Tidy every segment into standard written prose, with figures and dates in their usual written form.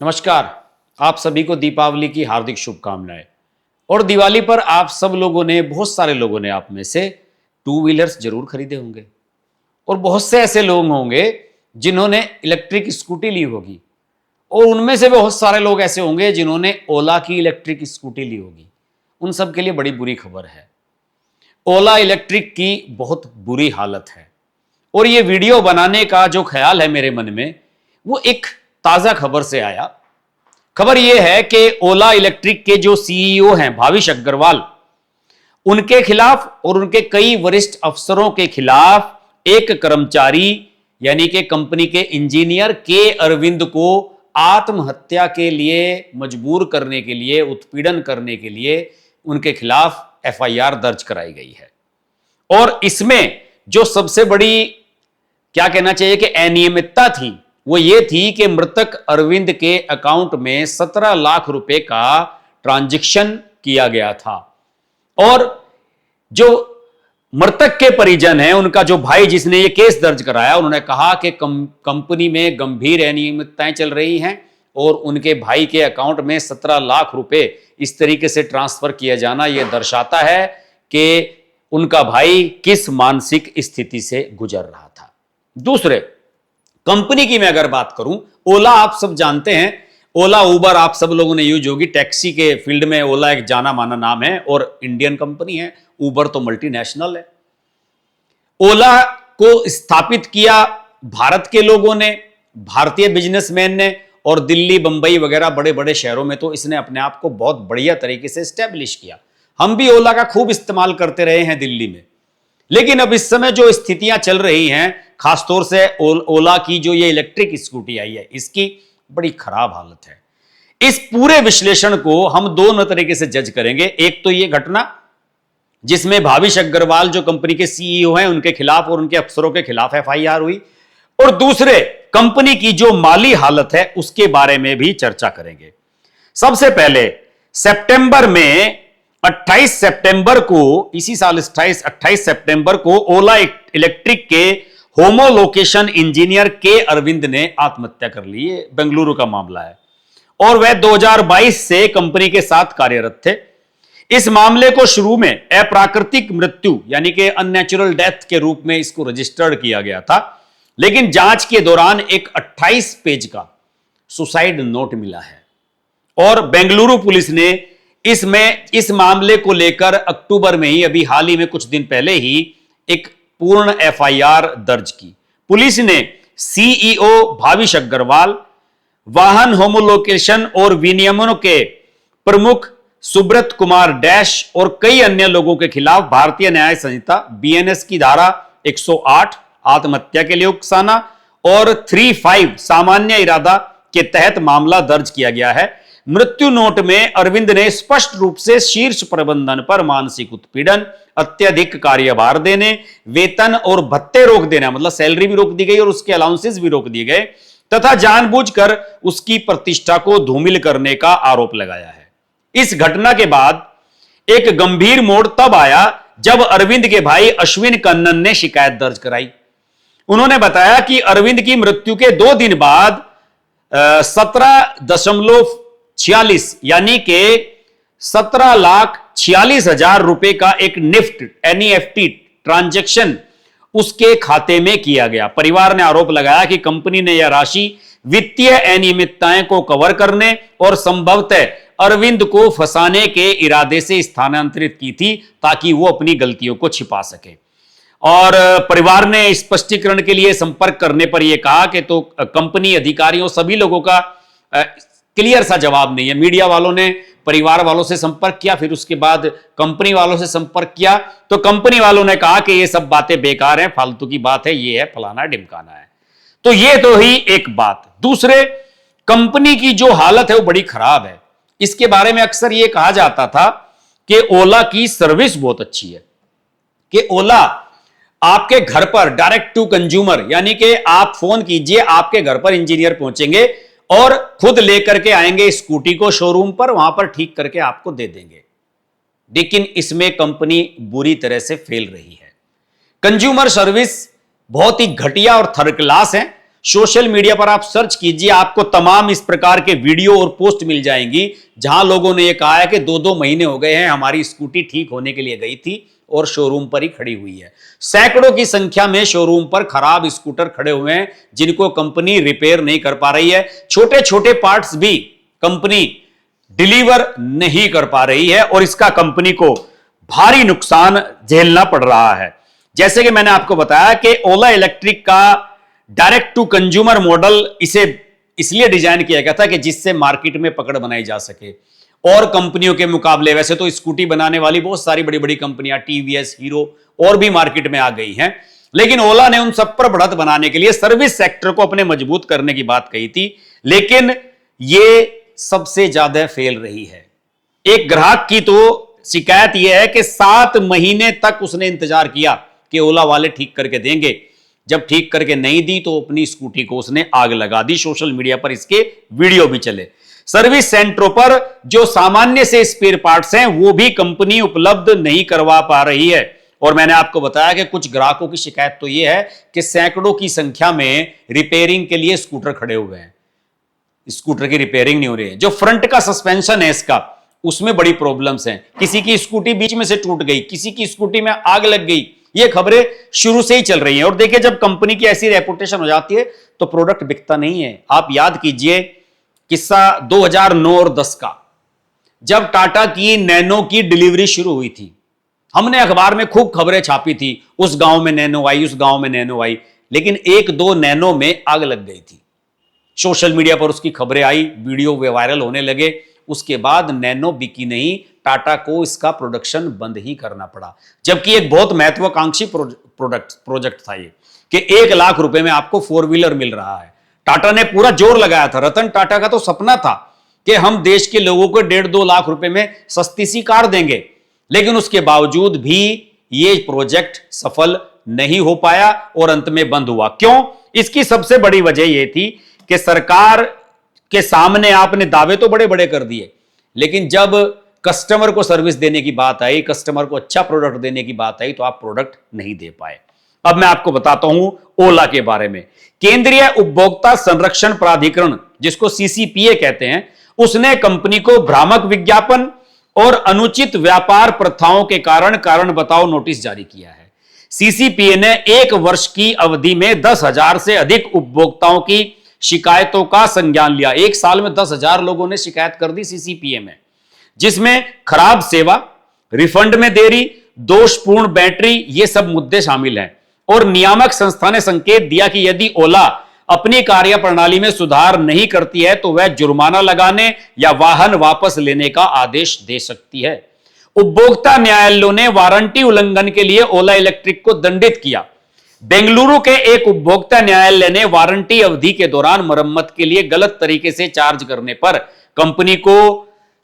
नमस्कार, आप सभी को दीपावली की हार्दिक शुभकामनाएं। और दिवाली पर आप सब लोगों ने, बहुत सारे लोगों ने आप में से टू व्हीलर्स जरूर खरीदे होंगे और बहुत से ऐसे लोग होंगे जिन्होंने इलेक्ट्रिक स्कूटी ली होगी और उनमें से बहुत सारे लोग ऐसे होंगे जिन्होंने ओला की इलेक्ट्रिक स्कूटी ली होगी। उन सब के लिए बड़ी बुरी खबर है। ओला इलेक्ट्रिक की बहुत बुरी हालत है और ये वीडियो बनाने का जो ख्याल है मेरे मन में, वो एक ताजा खबर से आया। खबर यह है कि ओला इलेक्ट्रिक के जो सीईओ हैं भाविश अग्रवाल, उनके खिलाफ और उनके कई वरिष्ठ अफसरों के खिलाफ एक कर्मचारी यानी कि कंपनी के इंजीनियर के अरविंद को आत्महत्या के लिए मजबूर करने के लिए, उत्पीड़न करने के लिए उनके खिलाफ एफआईआर दर्ज कराई गई है। और इसमें जो सबसे बड़ी, क्या कहना चाहिए कि अनियमितता थी, वो ये थी कि मृतक अरविंद के अकाउंट में 17 लाख रुपए का ट्रांजैक्शन किया गया था। और जो मृतक के परिजन हैं, उनका जो भाई जिसने ये केस दर्ज कराया, उन्होंने कहा कि कंपनी में गंभीर अनियमितताएं चल रही हैं और उनके भाई के अकाउंट में 17 लाख रुपए इस तरीके से ट्रांसफर किया जाना यह दर्शाता है कि उनका भाई किस मानसिक स्थिति से गुजर रहा था। दूसरे, कंपनी की मैं अगर बात करूं, ओला आप सब जानते हैं, ओला उबर आप सब लोगों ने यूज होगी। टैक्सी के फील्ड में ओला एक जाना माना नाम है और इंडियन कंपनी है। उबर तो मल्टीनेशनल है। ओला को स्थापित किया भारत के लोगों ने, भारतीय बिजनेसमैन ने, और दिल्ली, बंबई वगैरह बड़े बड़े शहरों में तो इसने अपने आप को बहुत बढ़िया तरीके से स्टैब्लिश किया। हम भी ओला का खूब इस्तेमाल करते रहे हैं दिल्ली में। लेकिन अब इस समय जो स्थितियां चल रही हैं, खासतौर से ओला की जो ये इलेक्ट्रिक स्कूटी आई है, इसकी बड़ी खराब हालत है। इस पूरे विश्लेषण को हम दोनों तरीके से जज करेंगे। एक तो ये घटना जिसमें भाविश अग्रवाल जो कंपनी के सीईओ हैं, उनके खिलाफ और उनके अफसरों के खिलाफ एफआईआर हुई, और दूसरे कंपनी की जो माली हालत है उसके बारे में भी चर्चा करेंगे। सबसे पहले सितंबर में 28 सितंबर को, इसी साल 28 सितंबर को ओला इलेक्ट्रिक के होमोलोकेशन इंजीनियर के अरविंद ने आत्महत्या कर ली। ये बेंगलुरु का मामला है और वह 2022 से कंपनी के साथ कार्यरत थे। इस मामले को शुरू में अप्राकृतिक मृत्यु यानी कि अननेचुरल डेथ के रूप में इसको रजिस्टर्ड किया गया था, लेकिन जांच के दौरान एक 28 पेज का सुसाइड नोट मिला है और बेंगलुरु पुलिस ने इस मामले को लेकर अक्टूबर में ही, अभी हाल ही में कुछ दिन पहले ही, एक पूर्ण एफआईआर दर्ज की। पुलिस ने सीईओ भाविश अग्रवाल, वाहन होमोलोकेशन और विनियमनों के प्रमुख सुब्रत कुमार डैश और कई अन्य लोगों के खिलाफ भारतीय न्याय संहिता बीएनएस की धारा 108 आत्महत्या के लिए उकसाना और 35 सामान्य इरादा के तहत मामला दर्ज किया गया है। मृत्यु नोट में अरविंद ने स्पष्ट रूप से शीर्ष प्रबंधन पर मानसिक उत्पीड़न, अत्यधिक कार्यभार देने, वेतन और भत्ते रोक देना, मतलब सैलरी भी रोक दी गई और उसके अलाउंसेस भी रोक दिए गए, तथा जानबूझकर उसकी प्रतिष्ठा को धूमिल करने का आरोप लगाया है। इस घटना के बाद एक गंभीर मोड़ तब आया जब अरविंद के भाई अश्विन कन्नन ने शिकायत दर्ज कराई। उन्होंने बताया कि अरविंद की मृत्यु के 2 दिन बाद 17.46 यानी कि 17,46,000 रुपए का एक एनईएफटी ट्रांजैक्शन उसके खाते में किया गया। परिवार ने आरोप लगाया कि कंपनी ने यह राशि वित्तीय अनियमितताएं को कवर करने और संभवतः अरविंद को फंसाने के इरादे से स्थानांतरित की थी ताकि वो अपनी गलतियों को छिपा सके। और परिवार ने स्पष्टीकरण के लिए संपर्क करने पर यह कहा कि तो कंपनी अधिकारियों, सभी लोगों का क्लियर सा जवाब नहीं है। मीडिया वालों ने परिवार वालों से संपर्क किया, फिर उसके बाद कंपनी वालों से संपर्क किया, तो कंपनी वालों ने कहा कि ये सब बातें बेकार हैं, फालतू की बात है, ये है, फलाना ढिमकाना है। तो ये तो ही एक बात। दूसरे, कंपनी की जो हालत है वो बड़ी खराब है। इसके बारे में अक्सर ये कहा जाता था कि ओला की सर्विस बहुत अच्छी है, कि ओला आपके घर पर डायरेक्ट टू कंज्यूमर, यानी कि आप फोन कीजिए, आपके घर पर इंजीनियर पहुंचेंगे और खुद लेकर के आएंगे स्कूटी को शोरूम पर, वहां पर ठीक करके आपको दे देंगे। लेकिन इसमें कंपनी बुरी तरह से फेल रही है। कंज्यूमर सर्विस बहुत ही घटिया और थर्ड क्लास है। सोशल मीडिया पर आप सर्च कीजिए, आपको तमाम इस प्रकार के वीडियो और पोस्ट मिल जाएंगी जहां लोगों ने यह कहा है कि 2-2 महीने हो गए हैं, हमारी स्कूटी ठीक होने के लिए गई थी और शोरूम पर ही खड़ी हुई है। सैकड़ों की संख्या में शोरूम पर खराब स्कूटर खड़े हुए हैं जिनको कंपनी रिपेयर नहीं कर पा रही है। छोटे छोटे पार्ट्स भी कंपनी डिलीवर नहीं कर पा रही है और इसका कंपनी को भारी नुकसान झेलना पड़ रहा है। जैसे कि मैंने आपको बताया कि ओला इलेक्ट्रिक का डायरेक्ट टू कंज्यूमर मॉडल इसे इसलिए डिजाइन किया गया था कि जिससे मार्केट में पकड़ बनाई जा सके। और कंपनियों के मुकाबले वैसे तो स्कूटी बनाने वाली बहुत सारी बड़ी बड़ी कंपनियां टीवीएस, हीरो और भी मार्केट में आ गई हैं, लेकिन ओला ने उन सब पर बढ़त बनाने के लिए सर्विस सेक्टर को अपने मजबूत करने की बात कही थी, लेकिन यह सबसे ज्यादा फेल रही है। एक ग्राहक की तो शिकायत यह है कि 7 महीने तक उसने इंतजार किया कि ओला वाले ठीक करके देंगे। जब ठीक करके नहीं दी तो अपनी स्कूटी को उसने आग लगा दी। सोशल मीडिया पर इसके वीडियो भी चले। सर्विस सेंटरों पर जो सामान्य से स्पेयर पार्ट्स हैं वो भी कंपनी उपलब्ध नहीं करवा पा रही है। और मैंने आपको बताया कि कुछ ग्राहकों की शिकायत तो यह है कि सैकड़ों की संख्या में रिपेयरिंग के लिए स्कूटर खड़े हुए हैं, स्कूटर की रिपेयरिंग नहीं हो रही है। जो फ्रंट का सस्पेंशन है इसका, उसमें बड़ी प्रॉब्लम्स हैं। किसी की स्कूटी बीच में से टूट गई, किसी की स्कूटी में आग लग गई। ये खबरें शुरू से ही चल रही हैं। और देखिए, जब कंपनी की ऐसी रेपुटेशन हो जाती है तो प्रोडक्ट बिकता नहीं है। आप याद कीजिए किस्सा 2009 और 10 का, जब टाटा की नैनो की डिलीवरी शुरू हुई थी, हमने अखबार में खूब खबरें छापी थी, उस गांव में नैनो आई, उस गांव में नैनो आई, लेकिन 1-2 नैनो में आग लग गई थी। सोशल मीडिया पर उसकी खबरें आई, वीडियो वायरल होने लगे। उसके बाद नैनो बिकी नहीं, टाटा को इसका प्रोडक्शन बंद ही करना पड़ा। जबकि एक बहुत महत्वाकांक्षी प्रोजेक्ट था ये कि 1 लाख रुपए में आपको 4 व्हीलर मिल रहा है। टाटा ने पूरा जोर लगाया था। रतन टाटा का तो सपना था कि हम देश के लोगों को 1.5-2 लाख रुपए में सस्ती सी कार देंगे, लेकिन उसके बावजूद भी ये प्रोजेक्ट सफल नहीं हो पाया और अंत में बंद हुआ। क्यों? इसकी सबसे बड़ी वजह यह थी कि सरकार के सामने आपने दावे तो बड़े बड़े कर दिए, लेकिन जब कस्टमर को सर्विस देने की बात आई, कस्टमर को अच्छा प्रोडक्ट देने की बात आई, तो आप प्रोडक्ट नहीं दे पाए। अब मैं आपको बताता हूं ओला के बारे में। केंद्रीय उपभोक्ता संरक्षण प्राधिकरण, जिसको सीसीपीए कहते हैं, उसने कंपनी को भ्रामक विज्ञापन और अनुचित व्यापार प्रथाओं के कारण बताओ नोटिस जारी किया है। सीसीपीए ने 1 वर्ष की अवधि में 10,000 से अधिक उपभोक्ताओं की शिकायतों का संज्ञान लिया। 1 साल में 10,000 लोगों ने शिकायत कर दी सीसीपीए में, जिसमें खराब सेवा, रिफंड में देरी, दोषपूर्ण बैटरी, ये सब मुद्दे शामिल हैं। और नियामक संस्था ने संकेत दिया कि यदि ओला अपनी कार्यप्रणाली में सुधार नहीं करती है तो वह जुर्माना लगाने या वाहन वापस लेने का आदेश दे सकती है। उपभोक्ता न्यायालयों ने वारंटी उल्लंघन के लिए ओला इलेक्ट्रिक को दंडित किया। बेंगलुरु के एक उपभोक्ता न्यायालय ने वारंटी अवधि के दौरान मरम्मत के लिए गलत तरीके से चार्ज करने पर कंपनी को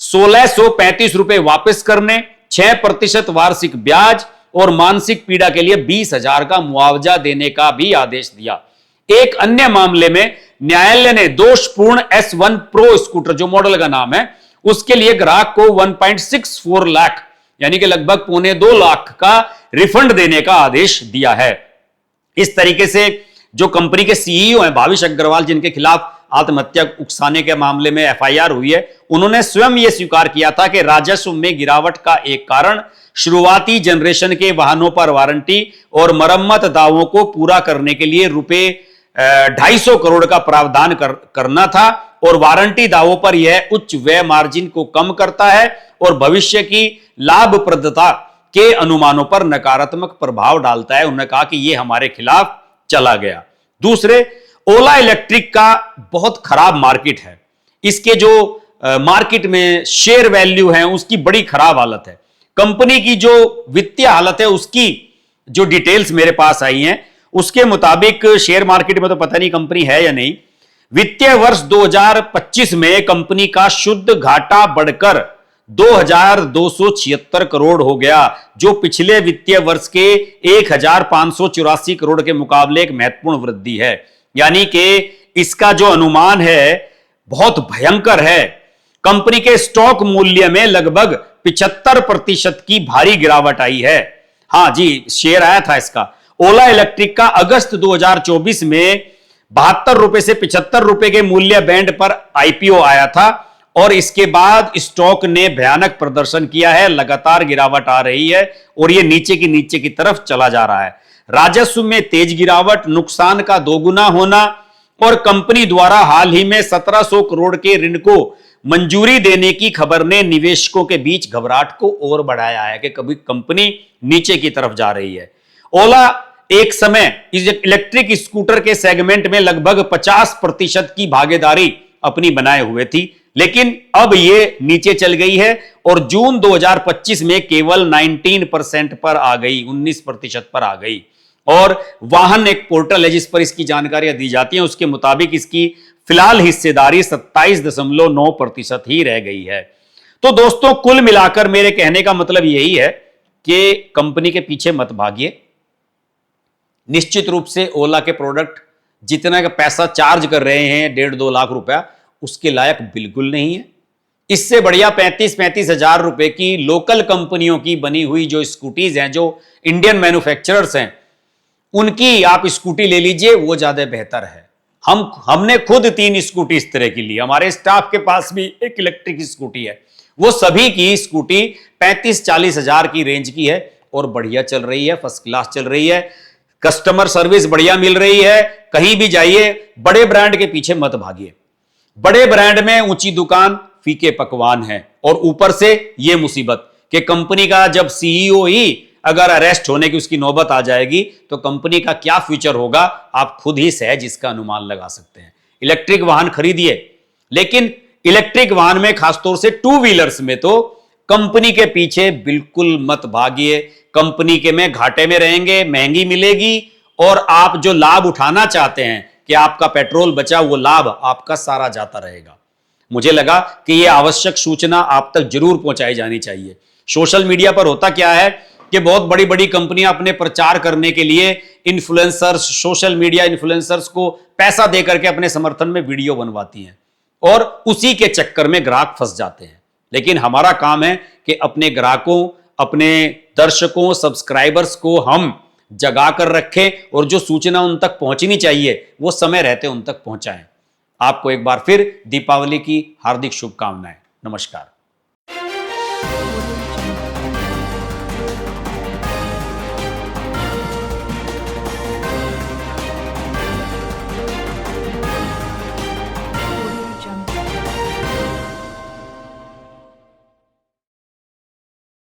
1635 रुपए वापस करने, 6% वार्षिक ब्याज और मानसिक पीड़ा के लिए 20,000 का मुआवजा देने का भी आदेश दिया। एक अन्य मामले में न्यायालय ने दोषपूर्ण S1 प्रो स्कूटर, जो मॉडल का नाम है, उसके लिए ग्राहक को 1.64 लाख यानी कि लगभग 1.25 लाख का रिफंड देने का आदेश दिया है। इस तरीके से जो कंपनी के सीईओ हैं भाविश अग्रवाल, जिनके खिलाफ आत्महत्या उकसाने के मामले में एफआईआर हुई है, उन्होंने स्वयं यह स्वीकार किया था कि राजस्व में गिरावट का एक कारण शुरुआती जनरेशन के वाहनों पर वारंटी और मरम्मत दावों को पूरा करने के लिए रुपए 250 करोड़ का प्रावधान करना था। और वारंटी दावों पर यह उच्च व्यय मार्जिन को कम करता है और भविष्य की लाभप्रदता के अनुमानों पर नकारात्मक प्रभाव डालता है। उन्होंने कहा कि यह हमारे खिलाफ चला गया। दूसरे, ओला इलेक्ट्रिक का बहुत खराब मार्केट है। इसके जो मार्केट में शेयर वैल्यू है उसकी बड़ी खराब हालत है। कंपनी की जो वित्तीय हालत है उसकी जो डिटेल्स मेरे पास आई हैं उसके मुताबिक शेयर मार्केट में तो पता नहीं कंपनी है या नहीं। वित्तीय वर्ष 2025 में कंपनी का शुद्ध घाटा बढ़कर 2276 करोड़ हो गया, जो पिछले वित्तीय वर्ष के 1584 करोड़ के मुकाबले एक महत्वपूर्ण वृद्धि है। यानी कि इसका जो अनुमान है बहुत भयंकर है। कंपनी के स्टॉक मूल्य में लगभग 75% की भारी गिरावट आई है। हां जी, शेयर आया था इसका। ओला इलेक्ट्रिक का अगस्त 2024 में 72 रुपए से 75 रुपए के मूल्य बैंड पर आईपीओ आया था और इसके बाद स्टॉक ने भयानक प्रदर्शन किया है। लगातार गिरावट आ रही है और यह नीचे की तरफ चला जा रहा है। राजस्व में तेज गिरावट, नुकसान का दोगुना होना और कंपनी द्वारा हाल ही में 1700 करोड़ के ऋण को मंजूरी देने की खबर ने निवेशकों के बीच घबराहट को और बढ़ाया है कि कभी कंपनी नीचे की तरफ जा रही है। ओला एक समय इलेक्ट्रिक स्कूटर के सेगमेंट में लगभग 50% की भागीदारी अपनी बनाए हुए थी, लेकिन अब यह नीचे चल गई है और जून 2025 में केवल 19% पर आ गई, 19% पर आ गई। और वाहन एक पोर्टल है जिस पर इसकी जानकारियां दी जाती हैं, उसके मुताबिक इसकी फिलहाल हिस्सेदारी 27.9% ही रह गई है। तो दोस्तों, कुल मिलाकर मेरे कहने का मतलब यही है कि कंपनी के पीछे मत भागिए। निश्चित रूप से ओला के प्रोडक्ट जितना का पैसा चार्ज कर रहे हैं 1.5-2 लाख रुपया, उसके लायक बिल्कुल नहीं है। इससे बढ़िया 35 हजार रुपए की लोकल कंपनियों की बनी हुई जो स्कूटीज हैं, जो इंडियन मैन्युफैक्चरर्स हैं, उनकी आप स्कूटी ले लीजिए, वो ज्यादा बेहतर है। हमने खुद 3 स्कूटी इस तरह की ली। हमारे स्टाफ के पास भी एक इलेक्ट्रिक स्कूटी है। वो सभी की स्कूटी 35-40 हजार की रेंज की है और बढ़िया चल रही है, फर्स्ट क्लास चल रही है, कस्टमर सर्विस बढ़िया मिल रही है। कहीं भी जाइए, बड़े ब्रांड के पीछे मत भागिए। बड़े ब्रांड में ऊंची दुकान, फीके पकवान है और ऊपर से यह मुसीबत कि कंपनी का जब सीईओ ही अगर अरेस्ट होने की उसकी नौबत आ जाएगी तो कंपनी का क्या फ्यूचर होगा, आप खुद ही सहज इसका अनुमान लगा सकते हैं। इलेक्ट्रिक वाहन खरीदिए, लेकिन इलेक्ट्रिक वाहन में खासतौर से 2 व्हीलर्स में तो कंपनी के पीछे बिल्कुल मत भागिए। कंपनी के में घाटे में रहेंगे, महंगी मिलेगी और आप जो लाभ उठाना चाहते हैं कि आपका पेट्रोल बचा, वो लाभ आपका सारा जाता रहेगा। मुझे लगा कि यह आवश्यक सूचना आप तक जरूर पहुंचाई जानी चाहिए। सोशल मीडिया पर होता क्या है कि बहुत बड़ी बड़ी कंपनियां अपने प्रचार करने के लिए इन्फ्लुएंसर्स, सोशल मीडिया इन्फ्लुएंसर्स को पैसा देकर के अपने समर्थन में वीडियो बनवाती हैं और उसी के चक्कर में ग्राहक फंस जाते हैं। लेकिन हमारा काम है कि अपने ग्राहकों, अपने दर्शकों, सब्सक्राइबर्स को हम जगा कर रखें और जो सूचना उन तक पहुंचनी चाहिए वो समय रहते उन तक पहुंचाएं। आपको एक बार फिर दीपावली की हार्दिक शुभकामनाएं। नमस्कार।